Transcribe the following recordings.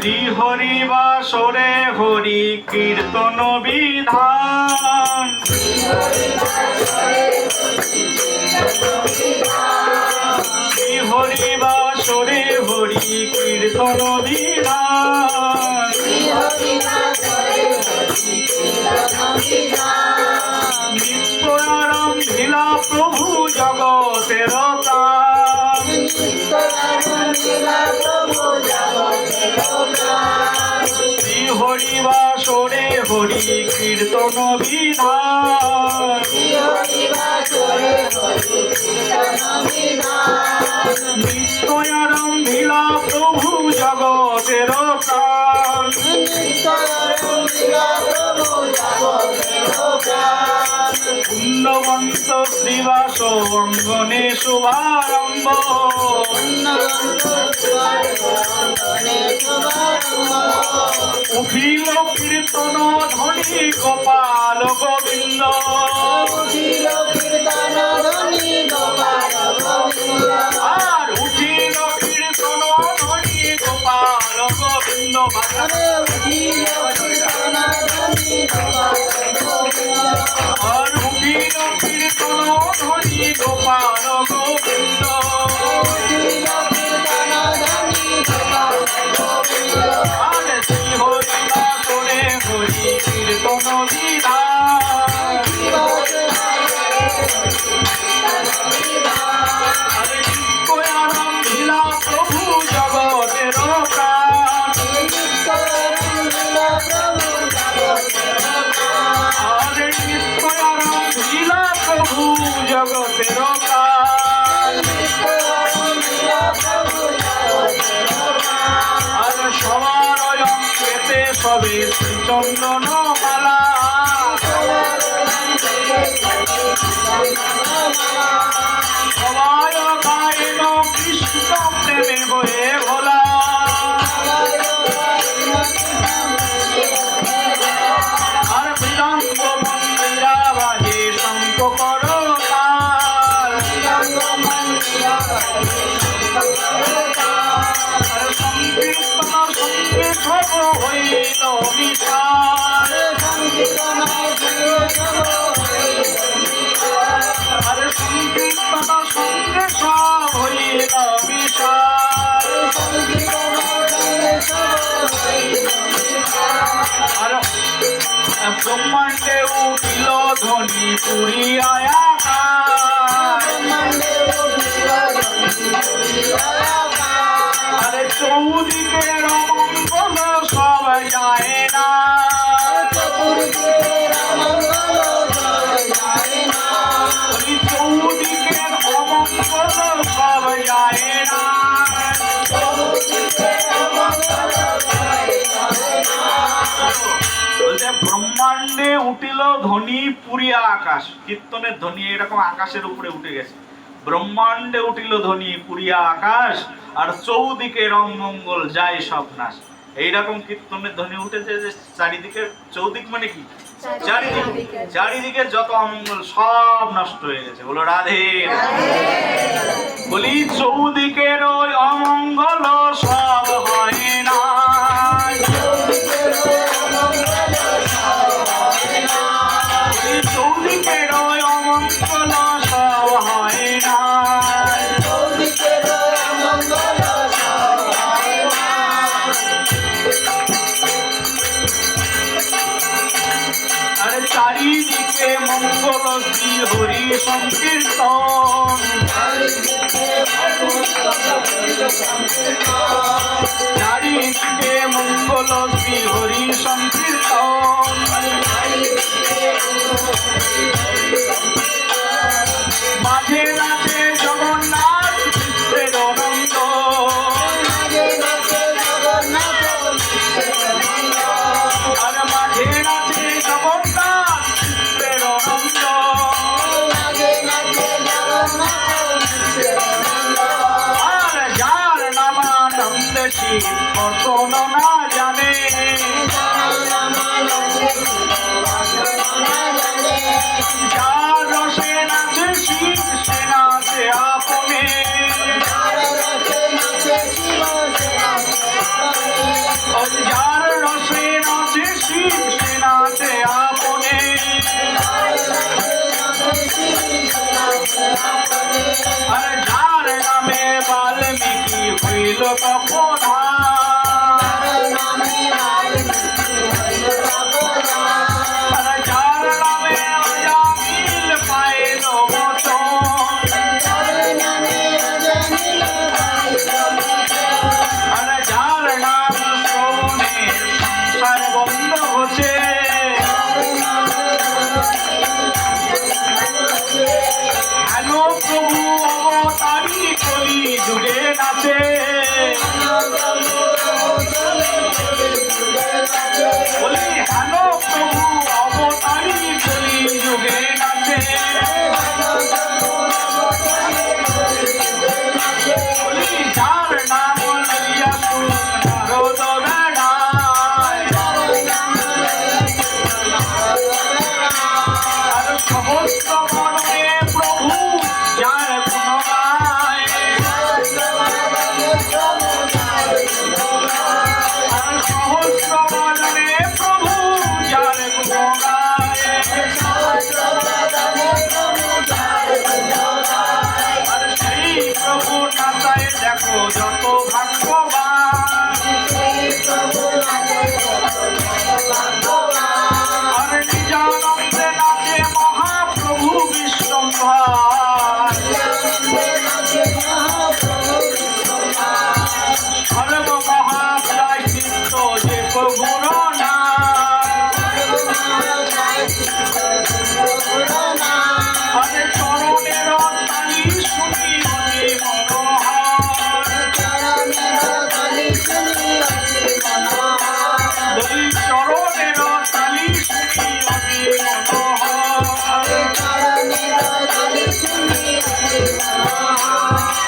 শ্রী হরি বাসরে হরি কীর্তন বিধান, শ্রী হরি বাসরে হরি কীর্তন বিধান, নিত্য আরম্ভিলা প্রভু জগতের প্রাণ, শ্রী হরি বাসরে হরি কীর্তন বিধান, নিত্য আরম্ভিলা প্রভু জগতের প্রাণ, পুণ্যবন্ত শ্রীবাস অঙ্গনে শুভারম্ভ, উঠিল কীর্তন ধ্বনি গোপাল গোবিন্দ, আর উঠিল কীর্তন ধ্বনি গোপাল গোবিন্দ, আর উঠিল কীর্তন ধ্বনি গোপাল গোবিন্দ, আর শ্রী হরি বাসরে হরি কীর্তন বিধান, আরে নিত্য আরম্ভিলা প্রভু জগতের প্রাণ, আরে নিত্য আরম্ভিলা প্রভু জগতের প্রাণ, আর সবার অঙ্কেতে সবে শ্রীচন্দন মালা, সবাই গায়েন কৃষ্ণ প্রেমে হয়ে ভোলা, আর মৃদঙ্গ মন্দিরা বাজে শঙ্খ করতাল, আর সংকীর্তন সঙ্গে সব হইল বিশাল, আর সংকীর্তন সঙ্গে সব হইল বিশাল, আর ব্রহ্মাণ্ডে উঠিল ধ্বনি পুরিয়ায় আকাশ, আরে চৌদিকের মঙ্গল সব যায় না, ওই চৌদিকের অমঙ্গল সব যায় না, বলছে ব্রহ্মাণ্ডে উঠিল ধ্বনি পুরিয়া আকাশ, কীর্তনের ধ্বনি এরকম আকাশের উপরে উঠে গেছে, ব্রহ্মাণ্ডে উঠিল ধ্বনি পুরিয়া আকাশ, আর চৌদিকের অমঙ্গল যায় সব নাশ, এইরকম কীর্তনের ধ্বনি উঠেছে যে চারিদিকে, চৌদিক মানে কি চারিদিকে, চারিদিকে যত অমঙ্গল সব নষ্ট হয়ে গেছে। বলো রাধে, বলি চৌদিকের ওই অমঙ্গল সব হয় না, চৌদিকের ওই অমঙ্গল সব হয় না, আরে চারিদিকে মঙ্গল শ্রী হরি সংকীর্তন, চারিদিকে মঙ্গল শ্রী হরি সংকীর্তন, মাঝে নাচে জগন্নাথ কৃষ্ণের আনন্দ, আর মাঝে নাচে জগন্নাথ কৃষ্ণের আনন্দ, আর যার নামানন্দে শিব বসন না জানে, যার রসে নাচে শিব সে নাচে আপনে, ও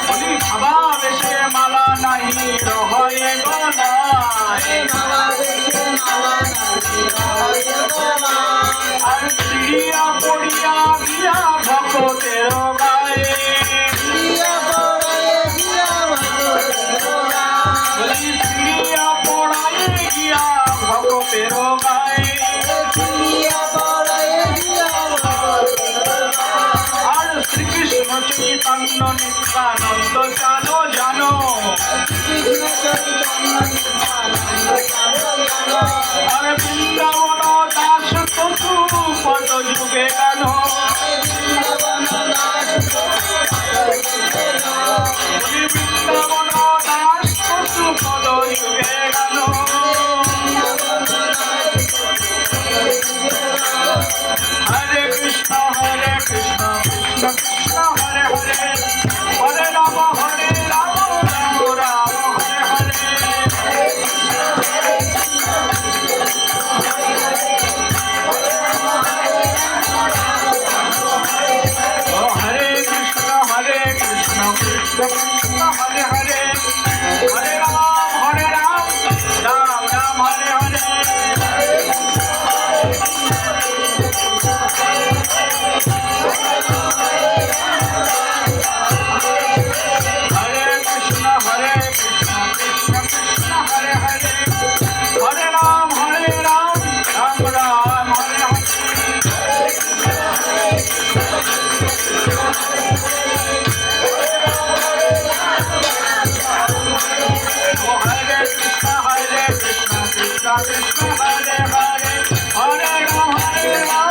বলি বাবা বেশে মালা নাহি রহয়ে গলায় আর চিড়িয়া পড়িয়া গিয়া ভক্তের গায়ে বলি চিড়িয়া পড়ায় গিয়া ভক্তের গায়ে আর শ্রীকৃষ্ণ চৈতন্য নিত্যানন্দ জানো জানো আর বৃন্দাবন দাস তসু পদ যুগে গান বৃন্দাবন দাস তসু পদ যুগে গান হরে কৃষ্ণ কৃষ্ণ কৃষ্ণ হরে হরে হরে রাম রাম রাম হরে হরে हरे Krishna Krishna Krishna Hare Hare Hare Ram Ram Ram Hare Hare Hare Krishna Krishna Krishna Hare Hare Hare Ram Ram Ram Hare Hare Hare Krishna Krishna Hare Hare Hare Ram